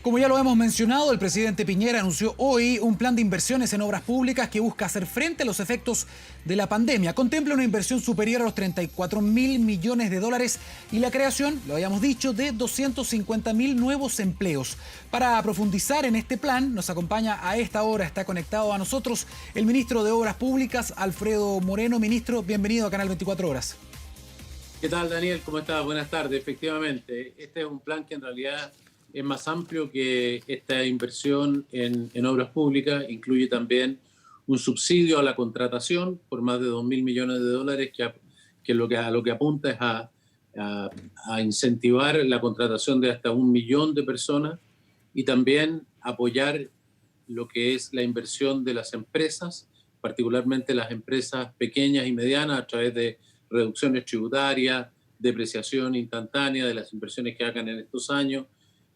Como ya lo hemos mencionado, el presidente Piñera anunció hoy un plan de inversiones en obras públicas que busca hacer frente a los efectos de la pandemia. Contempla una inversión superior a los 34.000 millones de dólares y la creación, lo habíamos dicho, de 250.000 nuevos empleos. Para profundizar en este plan, nos acompaña a esta hora, está conectado a nosotros el ministro de Obras Públicas, Alfredo Moreno. Ministro, bienvenido a Canal 24 Horas. ¿Qué tal, Daniel? ¿Cómo estás? Buenas tardes. Efectivamente, este es un plan que en realidad es más amplio que esta inversión en obras públicas. Incluye también un subsidio a la contratación por más de 2.000 millones de dólares, a lo que apunta es a incentivar la contratación de hasta 1 millón de personas y también apoyar lo que es la inversión de las empresas, particularmente las empresas pequeñas y medianas, a través de reducciones tributarias, depreciación instantánea de las inversiones que hagan en estos años,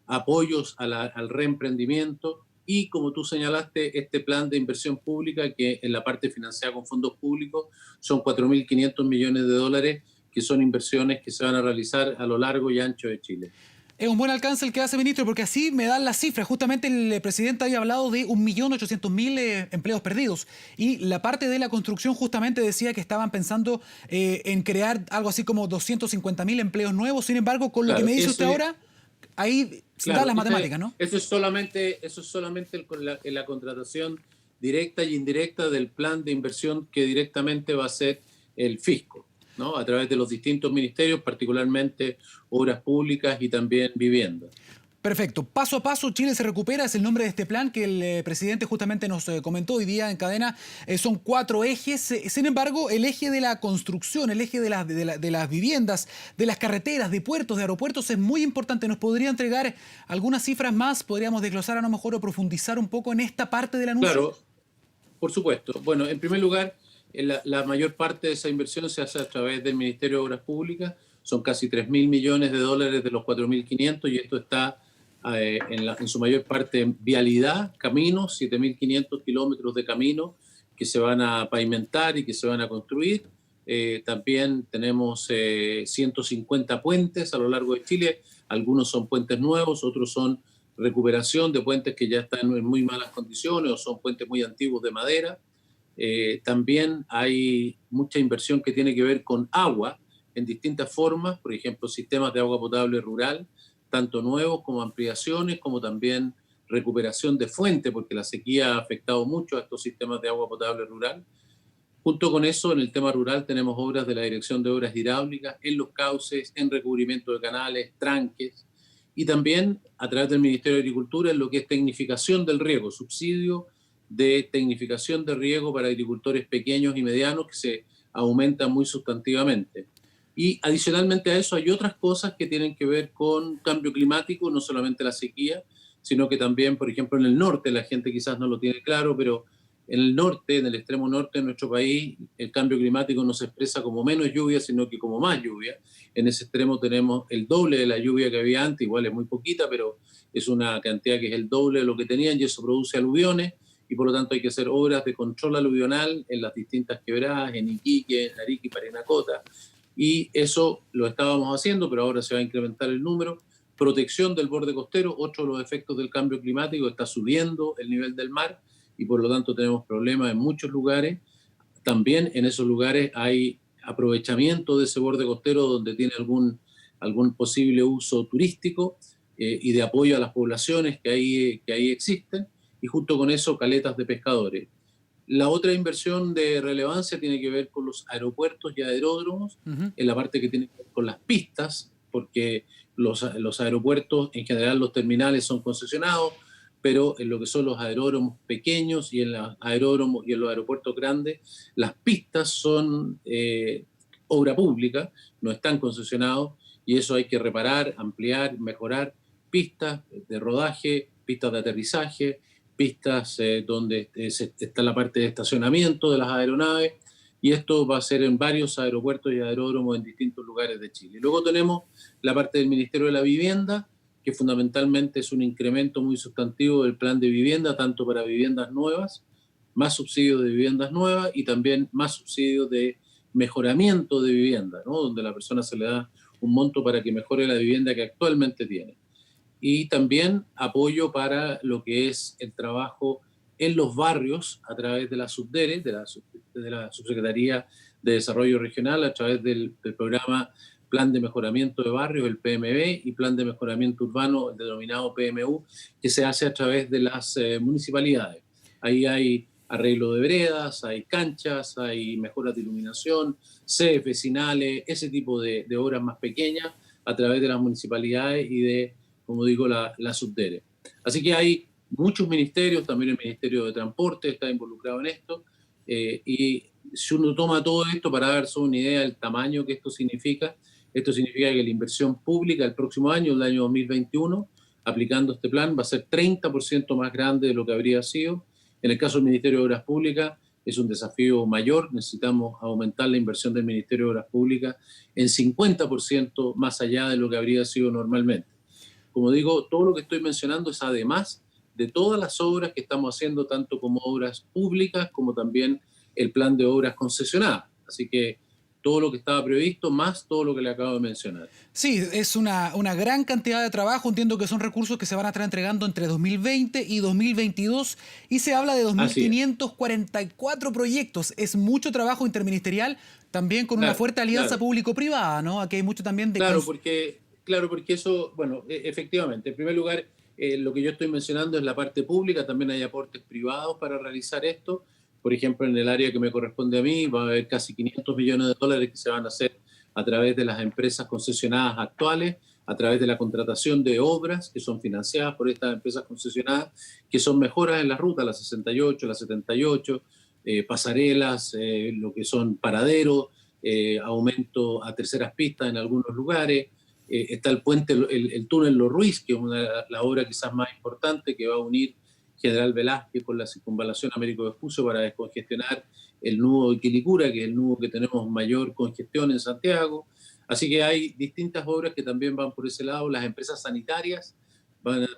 apoyos al reemprendimiento y, como tú señalaste, este plan de inversión pública que en la parte financiada con fondos públicos son 4.500 millones de dólares, que son inversiones que se van a realizar a lo largo y ancho de Chile. Es un buen alcance el que hace, ministro, porque así me dan las cifras. Justamente el presidente había hablado de 1.800.000 empleos perdidos. Y la parte de la construcción justamente decía que estaban pensando en crear algo así como 250.000 empleos nuevos. Sin embargo, con lo que me dice usted ahora, ahí da las matemáticas, ¿no? Eso es solamente la contratación directa y indirecta del plan de inversión que directamente va a hacer el fisco, ¿no? A través de los distintos ministerios, particularmente obras públicas y también vivienda. Perfecto. Paso a paso, Chile se recupera, es el nombre de este plan que el presidente justamente nos comentó hoy día en cadena. Son 4 ejes. Sin embargo, el eje de la construcción, el eje de las viviendas, de las carreteras, de puertos, de aeropuertos es muy importante. ¿Nos podría entregar algunas cifras más? ¿Podríamos desglosar a lo mejor o profundizar un poco en esta parte del anuncio? Claro, por supuesto. Bueno, en primer lugar, la mayor parte de esa inversión se hace a través del Ministerio de Obras Públicas. Son casi 3.000 millones de dólares de los 4.500 y esto está en su mayor parte en vialidad, caminos, 7.500 kilómetros de camino que se van a pavimentar y que se van a construir. También tenemos 150 puentes a lo largo de Chile. Algunos son puentes nuevos, otros son recuperación de puentes que ya están en muy malas condiciones o son puentes muy antiguos de madera. También hay mucha inversión que tiene que ver con agua en distintas formas, por ejemplo, sistemas de agua potable rural, tanto nuevos como ampliaciones, como también recuperación de fuentes, porque la sequía ha afectado mucho a estos sistemas de agua potable rural. Junto con eso, en el tema rural tenemos obras de la Dirección de Obras Hidráulicas, en los cauces, en recubrimiento de canales, tranques, y también a través del Ministerio de Agricultura en lo que es tecnificación del riego, subsidio de tecnificación de riego para agricultores pequeños y medianos que se aumenta muy sustantivamente. Y adicionalmente a eso hay otras cosas que tienen que ver con cambio climático, no solamente la sequía, sino que también, por ejemplo, en el norte, la gente quizás no lo tiene claro, pero en el norte, en el extremo norte de nuestro país, el cambio climático no se expresa como menos lluvia, sino que como más lluvia. En ese extremo tenemos el doble de la lluvia que había antes, igual es muy poquita, pero es una cantidad que es el doble de lo que tenían y eso produce aluviones y por lo tanto hay que hacer obras de control aluvional en las distintas quebradas, en Iquique, en Arica y Parinacota. Y eso lo estábamos haciendo, pero ahora se va a incrementar el número. Protección del borde costero, otro de los efectos del cambio climático, está subiendo el nivel del mar y por lo tanto tenemos problemas en muchos lugares. También en esos lugares hay aprovechamiento de ese borde costero donde tiene algún posible uso turístico y de apoyo a las poblaciones que ahí existen, y junto con eso caletas de pescadores. La otra inversión de relevancia tiene que ver con los aeropuertos y aeródromos, en la parte que tiene que ver con las pistas, porque los aeropuertos, en general los terminales son concesionados, pero en lo que son los aeródromos pequeños y en los aeródromos y en los aeropuertos grandes, las pistas son obra pública, no están concesionados, y eso hay que reparar, ampliar, mejorar pistas de rodaje, pistas de aterrizaje, pistas donde está la parte de estacionamiento de las aeronaves, y esto va a ser en varios aeropuertos y aeródromos en distintos lugares de Chile. Luego tenemos la parte del Ministerio de la Vivienda, que fundamentalmente es un incremento muy sustantivo del plan de vivienda, tanto para viviendas nuevas, más subsidios de viviendas nuevas y también más subsidios de mejoramiento de vivienda, ¿no? Donde a la persona se le da un monto para que mejore la vivienda que actualmente tiene. y también apoyo para lo que es el trabajo en los barrios a través de la SUBDERE, de la Subsecretaría de Desarrollo Regional, a través del programa Plan de Mejoramiento de Barrios, el PMB, y Plan de Mejoramiento Urbano, el denominado PMU, que se hace a través de las municipalidades. Ahí hay arreglo de veredas, hay canchas, hay mejoras de iluminación, sedes vecinales, ese tipo de obras más pequeñas a través de las municipalidades y de, como digo, la SUBDERE. Así que hay muchos ministerios, también el Ministerio de Transporte está involucrado en esto, y si uno toma todo esto para darse una idea del tamaño que esto significa que la inversión pública el próximo año, el año 2021, aplicando este plan, va a ser 30% más grande de lo que habría sido. En el caso del Ministerio de Obras Públicas es un desafío mayor, necesitamos aumentar la inversión del Ministerio de Obras Públicas en 50% más allá de lo que habría sido normalmente. Como digo, todo lo que estoy mencionando es además de todas las obras que estamos haciendo, tanto como obras públicas como también el plan de obras concesionadas. Así que todo lo que estaba previsto, más todo lo que le acabo de mencionar. Sí, es una gran cantidad de trabajo. Entiendo que son recursos que se van a estar entregando entre 2020 y 2022 y se habla de 2.544 proyectos. Es mucho trabajo interministerial, también con una fuerte alianza público-privada, ¿no? Aquí hay mucho también de... Claro, porque eso, bueno, efectivamente, en primer lugar, lo que yo estoy mencionando es la parte pública, también hay aportes privados para realizar esto. Por ejemplo, en el área que me corresponde a mí, va a haber casi 500 millones de dólares que se van a hacer a través de las empresas concesionadas actuales, a través de la contratación de obras que son financiadas por estas empresas concesionadas, que son mejoras en la ruta, la 68, la 78, pasarelas, lo que son paraderos, aumento a terceras pistas en algunos lugares. Está el puente, el túnel Los Ruiz, que es la obra quizás más importante que va a unir General Velázquez con la circunvalación Américo Vespucio para descongestionar el nudo de Quilicura, que es el nudo que tenemos mayor congestión en Santiago. Así que hay distintas obras que también van por ese lado. Las empresas sanitarias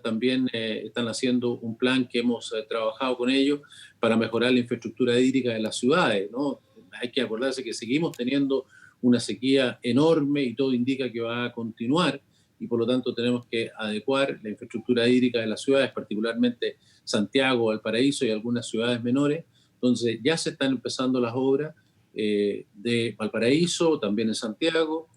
también están haciendo un plan que hemos trabajado con ellos para mejorar la infraestructura hídrica de las ciudades, ¿no? Hay que acordarse que seguimos teniendo una sequía enorme y todo indica que va a continuar, y por lo tanto tenemos que adecuar la infraestructura hídrica de las ciudades, particularmente Santiago, Valparaíso y algunas ciudades menores. Entonces ya se están empezando las obras de Valparaíso, también en Santiago,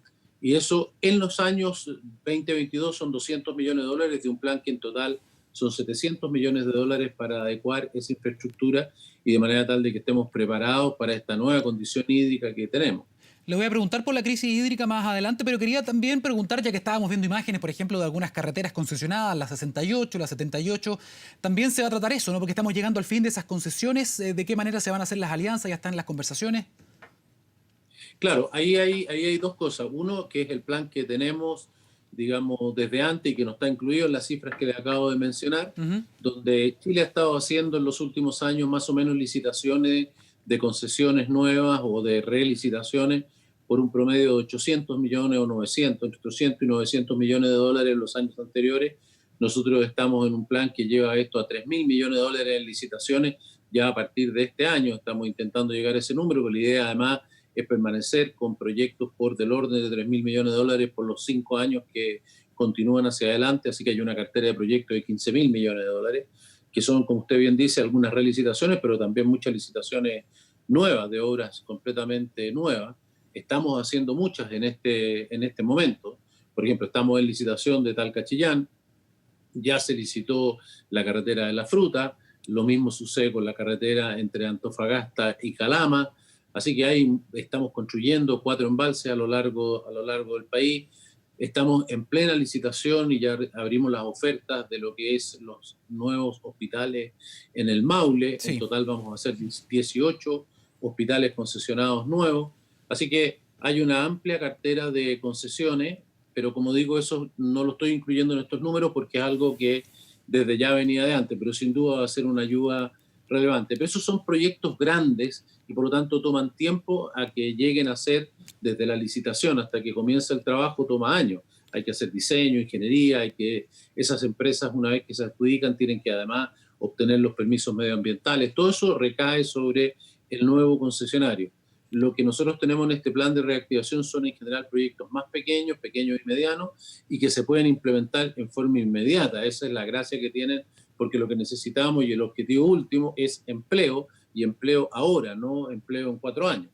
y eso en los años 2022 son 200 millones de dólares de un plan que en total son 700 millones de dólares para adecuar esa infraestructura y de manera tal de que estemos preparados para esta nueva condición hídrica que tenemos. Le voy a preguntar por la crisis hídrica más adelante, pero quería también preguntar, ya que estábamos viendo imágenes, por ejemplo, de algunas carreteras concesionadas, la 68, la 78, también se va a tratar eso, ¿no? Porque estamos llegando al fin de esas concesiones, ¿de qué manera se van a hacer las alianzas? ¿Ya están las conversaciones? Claro, ahí hay dos cosas. Uno, que es el plan que tenemos, digamos, desde antes y que no está incluido en las cifras que le acabo de mencionar, donde Chile ha estado haciendo en los últimos años más o menos licitaciones de concesiones nuevas o de relicitaciones por un promedio de 800 millones o 900, entre 800 y 900 millones de dólares en los años anteriores. Nosotros estamos en un plan que lleva esto a 3.000 millones de dólares en licitaciones ya a partir de este año. Estamos intentando llegar a ese número, pero la idea además es permanecer con proyectos por del orden de 3.000 millones de dólares por los 5 años que continúan hacia adelante, así que hay una cartera de proyectos de 15.000 millones de dólares, que son, como usted bien dice, algunas relicitaciones, pero también muchas licitaciones nuevas, de obras completamente nuevas. Estamos haciendo muchas en este momento. Por ejemplo, estamos en licitación de Talca-Chillán, ya se licitó la carretera de la Fruta, lo mismo sucede con la carretera entre Antofagasta y Calama, así que ahí estamos construyendo 4 embalses a lo largo del país. Estamos en plena licitación y ya abrimos las ofertas de lo que es los nuevos hospitales en el Maule. Sí. En total vamos a hacer 18 hospitales concesionados nuevos. Así que hay una amplia cartera de concesiones, pero como digo, eso no lo estoy incluyendo en estos números porque es algo que desde ya venía de antes, pero sin duda va a ser una ayuda relevante. Pero esos son proyectos grandes y por lo tanto toman tiempo a que lleguen a ser, desde la licitación hasta que comienza el trabajo, toma años. Hay que hacer diseño, ingeniería, hay que esas empresas, una vez que se adjudican, tienen que además obtener los permisos medioambientales. Todo eso recae sobre el nuevo concesionario. lo que nosotros tenemos en este plan de reactivación son en general proyectos más pequeños, pequeños y medianos, y que se pueden implementar en forma inmediata. Esa es la gracia que tienen, porque lo que necesitamos y el objetivo último es empleo, y empleo ahora, no empleo en 4 años.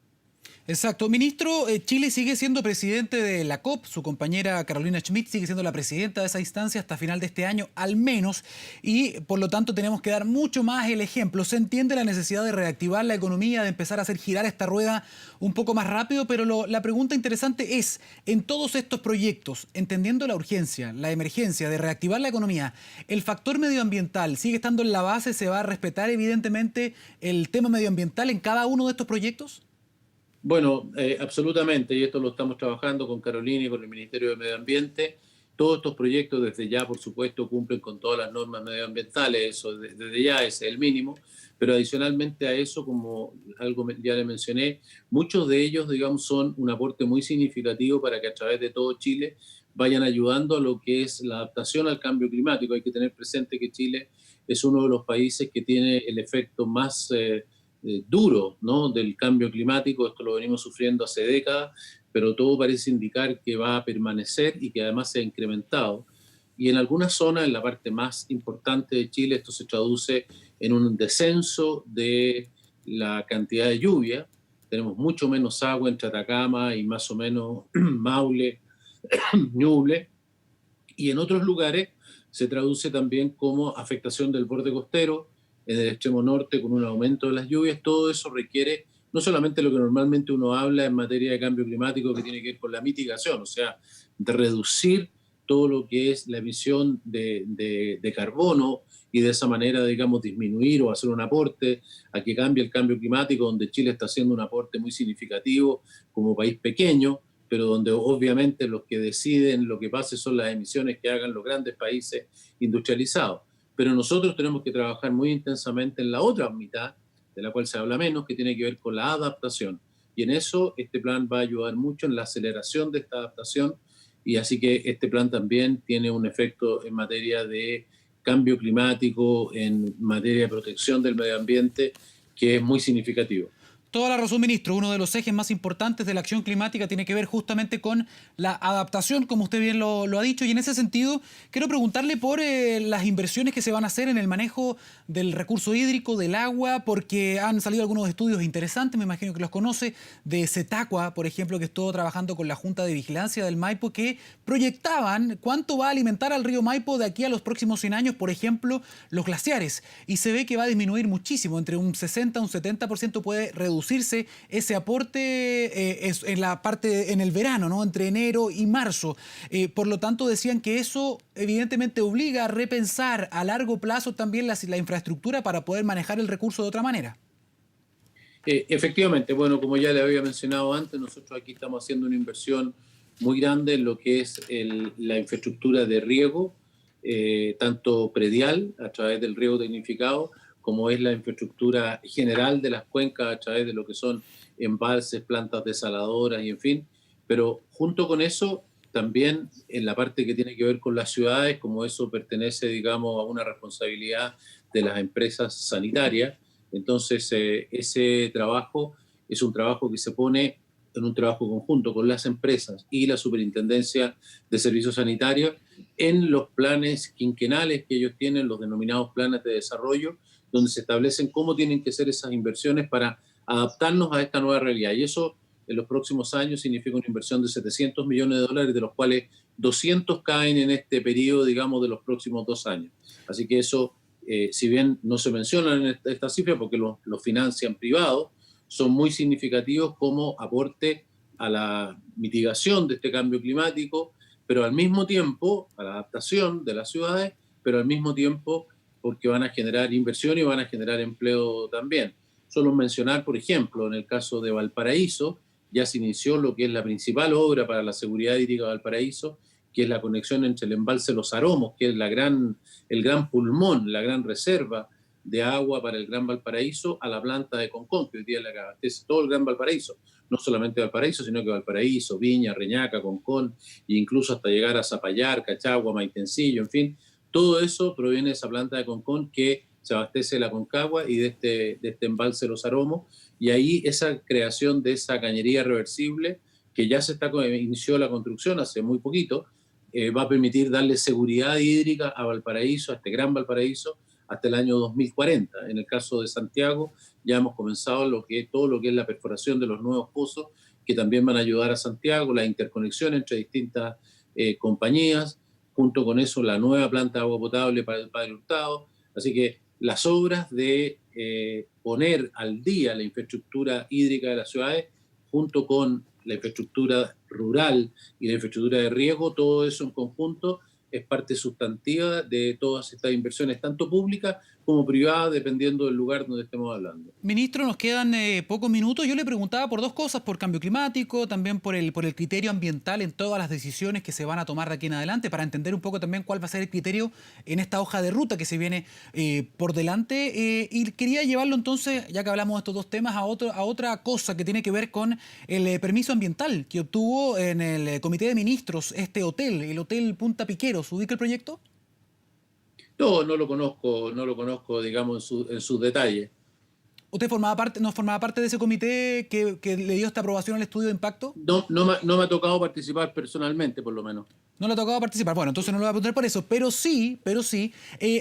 Exacto. Ministro, Chile sigue siendo presidente de la COP, su compañera Carolina Schmidt sigue siendo la presidenta de esa instancia hasta final de este año al menos, y por lo tanto tenemos que dar mucho más el ejemplo. Se entiende la necesidad de reactivar la economía, de empezar a hacer girar esta rueda un poco más rápido, pero la pregunta interesante es, en todos estos proyectos, entendiendo la urgencia, la emergencia de reactivar la economía, ¿el factor medioambiental sigue estando en la base? ¿Se va a respetar evidentemente el tema medioambiental en cada uno de estos proyectos? Bueno, absolutamente, y esto lo estamos trabajando con Carolina y con el Ministerio de Medio Ambiente. Todos estos proyectos desde ya, por supuesto, cumplen con todas las normas medioambientales, eso desde ya es el mínimo, pero adicionalmente a eso, como algo ya le mencioné, muchos de ellos, digamos, son un aporte muy significativo para que a través de todo Chile vayan ayudando a lo que es la adaptación al cambio climático. Hay que tener presente que Chile es uno de los países que tiene el efecto más duro, ¿no?, del cambio climático. Esto lo venimos sufriendo hace décadas, pero todo parece indicar que va a permanecer y que además se ha incrementado. Y en algunas zonas, en la parte más importante de Chile, esto se traduce en un descenso de la cantidad de lluvia. Tenemos mucho menos agua entre Atacama y más o menos Maule, Ñuble, y en otros lugares se traduce también como afectación del borde costero, en el extremo norte con un aumento de las lluvias. Todo eso requiere no solamente lo que normalmente uno habla en materia de cambio climático, que tiene que ver con la mitigación, o sea, de reducir todo lo que es la emisión de carbono, y de esa manera, digamos, disminuir o hacer un aporte a que cambie el cambio climático, donde Chile está haciendo un aporte muy significativo como país pequeño, pero donde obviamente los que deciden lo que pase son las emisiones que hagan los grandes países industrializados. Pero nosotros tenemos que trabajar muy intensamente en la otra mitad, de la cual se habla menos, que tiene que ver con la adaptación. Y en eso este plan va a ayudar mucho en la aceleración de esta adaptación, y así que este plan también tiene un efecto en materia de cambio climático, en materia de protección del medio ambiente, que es muy significativo. Toda la razón, ministro. Uno de los ejes más importantes de la acción climática tiene que ver justamente con la adaptación, como usted bien lo ha dicho. Y en ese sentido, quiero preguntarle por las inversiones que se van a hacer en el manejo del recurso hídrico, del agua, porque han salido algunos estudios interesantes, me imagino que los conoce, de Setacua, por ejemplo, que estuvo trabajando con la Junta de Vigilancia del Maipo, que proyectaban cuánto va a alimentar al río Maipo de aquí a los próximos 100 años, por ejemplo, los glaciares. Y se ve que va a disminuir muchísimo, entre un 60 a un 70% puede reducirse ese aporte en la parte en el verano, ¿no?, entre enero y marzo. Por lo tanto, decían que eso evidentemente obliga a repensar a largo plazo también la infraestructura para poder manejar el recurso de otra manera. Efectivamente, bueno, como ya le había mencionado antes, nosotros aquí estamos haciendo una inversión muy grande en lo que es la infraestructura de riego, tanto predial a través del riego tecnificado, como es la infraestructura general de las cuencas a través de lo que son embalses, plantas desaladoras y en fin. Pero junto con eso, también en la parte que tiene que ver con las ciudades, como eso pertenece, digamos, a una responsabilidad de las empresas sanitarias, entonces ese trabajo es un trabajo que se pone en un trabajo conjunto con las empresas y la Superintendencia de Servicios Sanitarios en los planes quinquenales que ellos tienen, los denominados planes de desarrollo, donde se establecen cómo tienen que ser esas inversiones para adaptarnos a esta nueva realidad. Y eso en los próximos años significa una inversión de 700 millones de dólares, de los cuales 200 caen en este periodo, digamos, de los próximos 2 años. Así que eso, si bien no se mencionan en esta cifra porque lo financian privados, son muy significativos como aporte a la mitigación de este cambio climático, pero al mismo tiempo a la adaptación de las ciudades, pero al mismo tiempo porque van a generar inversión y van a generar empleo también. Solo mencionar, por ejemplo, en el caso de Valparaíso, ya se inició lo que es la principal obra para la seguridad hídrica de Valparaíso, que es la conexión entre el embalse Los Aromos, que es el gran pulmón, la gran reserva de agua para el Gran Valparaíso, a la planta de Concón, que hoy día es la que abastece todo el Gran Valparaíso. No solamente Valparaíso, sino que Valparaíso, Viña, Reñaca, Concón, e incluso hasta llegar a Zapallar, Cachagua, Maitencillo, en fin. Todo eso proviene de esa planta de Concón que se abastece de la Concagua y de este embalse Los Aromos, y ahí esa creación de esa cañería reversible, que ya inició la construcción hace muy poquito, va a permitir darle seguridad hídrica a Valparaíso, a este gran Valparaíso, hasta el año 2040. En el caso de Santiago, ya hemos comenzado todo lo que es la perforación de los nuevos pozos, que también van a ayudar a Santiago, la interconexión entre distintas compañías, junto con eso la nueva planta de agua potable para el Padre Hurtado. Así que las obras de poner al día la infraestructura hídrica de las ciudades, junto con la infraestructura rural y la infraestructura de riego, todo eso en conjunto es parte sustantiva de todas estas inversiones, tanto públicas como privadas, dependiendo del lugar donde estemos hablando. Ministro, nos quedan pocos minutos. Yo le preguntaba por dos cosas, por cambio climático, también por el criterio ambiental en todas las decisiones que se van a tomar de aquí en adelante, para entender un poco también cuál va a ser el criterio en esta hoja de ruta que se viene por delante. Y quería llevarlo entonces, ya que hablamos de estos dos temas, a otra cosa que tiene que ver con el permiso ambiental que obtuvo en el Comité de Ministros este hotel, el Hotel Punta Piqueros. ¿Ubica el proyecto? No, no lo conozco, digamos, en sus detalles. ¿Usted no formaba parte de ese comité que le dio esta aprobación al estudio de impacto? No me ha tocado participar personalmente, por lo menos. No le ha tocado participar. Bueno, entonces no lo voy a preguntar por eso. Pero sí,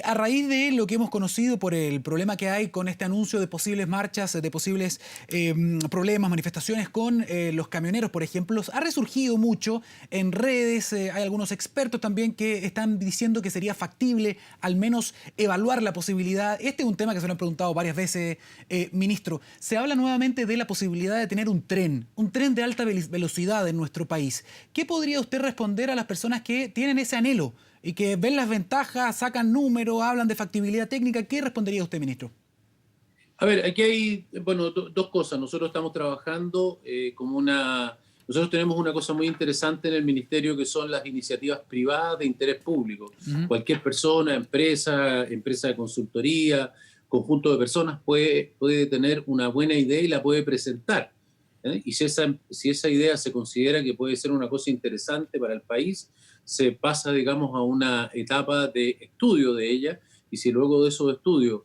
a raíz de lo que hemos conocido por el problema que hay con este anuncio de posibles marchas, de posibles problemas, manifestaciones con los camioneros, por ejemplo, ha resurgido mucho en redes. Hay algunos expertos también que están diciendo que sería factible al menos evaluar la posibilidad. Este es un tema que se lo han preguntado varias veces, ministro. Se habla nuevamente de la posibilidad de tener un tren de alta velocidad en nuestro país. ¿Qué podría usted responder a las personas que tienen ese anhelo y que ven las ventajas, sacan números, hablan de factibilidad técnica? ¿Qué respondería usted, ministro? A ver, aquí hay, bueno, dos cosas. Nosotros estamos trabajando nosotros tenemos una cosa muy interesante en el ministerio, que son las iniciativas privadas de interés público. Cualquier persona, empresa de consultoría, conjunto de personas puede tener una buena idea y la puede presentar. Y si esa idea se considera que puede ser una cosa interesante para el país, se pasa, digamos, a una etapa de estudio de ella, y si luego de esos estudios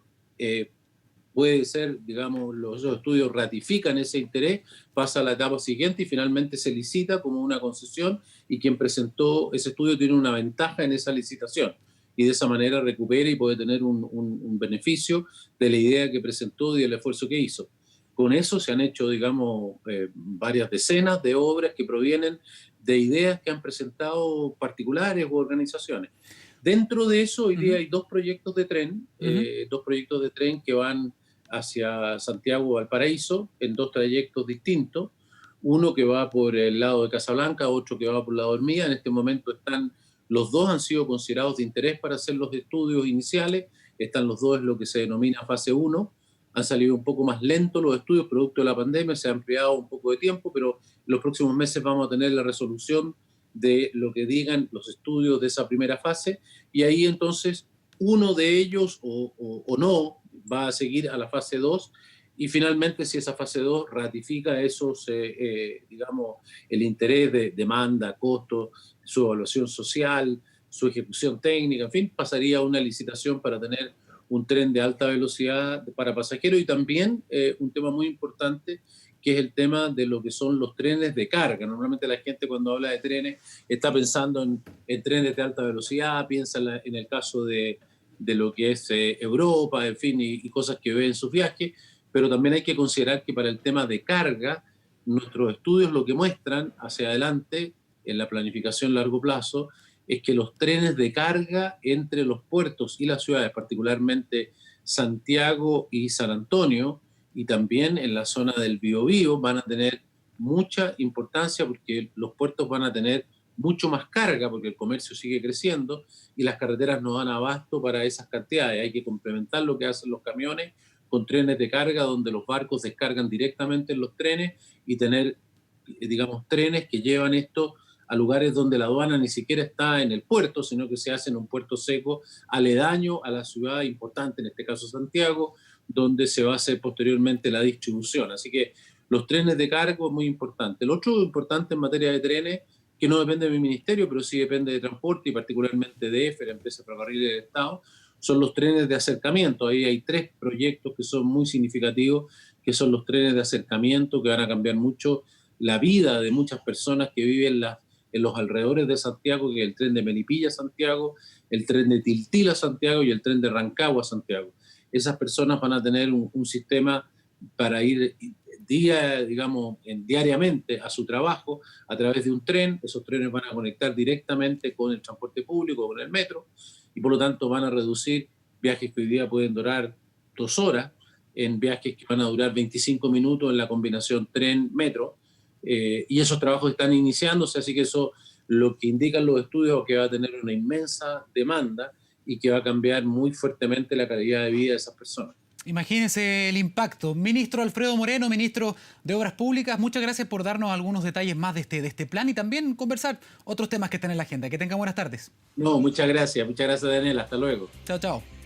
puede ser, digamos, esos estudios ratifican ese interés, pasa a la etapa siguiente y finalmente se licita como una concesión, y quien presentó ese estudio tiene una ventaja en esa licitación, y de esa manera recupera y puede tener un beneficio de la idea que presentó y del esfuerzo que hizo. Con eso se han hecho, digamos, varias decenas de obras que provienen de ideas que han presentado particulares u organizaciones. Dentro de eso, hoy día hay dos proyectos de tren que van hacia Santiago o Valparaíso en dos trayectos distintos. Uno que va por el lado de Casablanca, otro que va por el lado de Hormiguero. En este momento los dos han sido considerados de interés para hacer los estudios iniciales. Están los dos en lo que se denomina fase 1. Han salido un poco más lentos los estudios producto de la pandemia, se ha ampliado un poco de tiempo, pero en los próximos meses vamos a tener la resolución de lo que digan los estudios de esa primera fase, y ahí entonces uno de ellos o no va a seguir a la fase 2, y finalmente si esa fase 2 ratifica esos, digamos, el interés de demanda, costo, su evaluación social, su ejecución técnica, en fin, pasaría a una licitación para tener un tren de alta velocidad para pasajeros, y también un tema muy importante, que es el tema de lo que son los trenes de carga. Normalmente la gente, cuando habla de trenes, está pensando en trenes de alta velocidad, piensa en el caso de lo que es Europa, en fin, y cosas que ve en sus viajes, pero también hay que considerar que para el tema de carga, nuestros estudios lo que muestran hacia adelante, en la planificación a largo plazo, es que los trenes de carga entre los puertos y las ciudades, particularmente Santiago y San Antonio, y también en la zona del Biobío, van a tener mucha importancia, porque los puertos van a tener mucho más carga, porque el comercio sigue creciendo y las carreteras no dan abasto para esas cantidades. Hay que complementar lo que hacen los camiones con trenes de carga, donde los barcos descargan directamente en los trenes, y tener, digamos, trenes que llevan esto a lugares donde la aduana ni siquiera está en el puerto, sino que se hace en un puerto seco aledaño a la ciudad importante, en este caso Santiago, donde se va a hacer posteriormente la distribución. Así que los trenes de cargo es muy importante. Lo otro importante en materia de trenes, que no depende de mi ministerio, pero sí depende de transporte, y particularmente de EFE, la empresa de ferrocarriles del Estado, son los trenes de acercamiento. Ahí hay 3 proyectos que son muy significativos, que son los trenes de acercamiento, que van a cambiar mucho la vida de muchas personas que viven en los alrededores de Santiago, que es el tren de Melipilla a Santiago, el tren de Tiltil a Santiago y el tren de Rancagua a Santiago. Esas personas van a tener un sistema para ir diariamente a su trabajo a través de un tren. Esos trenes van a conectar directamente con el transporte público, con el metro, y por lo tanto van a reducir viajes que hoy día pueden durar 2 horas en viajes que van a durar 25 minutos en la combinación tren-metro. Y esos trabajos están iniciándose, así que eso lo que indican los estudios es que va a tener una inmensa demanda y que va a cambiar muy fuertemente la calidad de vida de esas personas. Imagínense el impacto. Ministro Alfredo Moreno, ministro de Obras Públicas, muchas gracias por darnos algunos detalles más de este plan y también conversar otros temas que están en la agenda. Que tengan buenas tardes. No, muchas gracias, Daniel. Hasta luego. Chao, chao.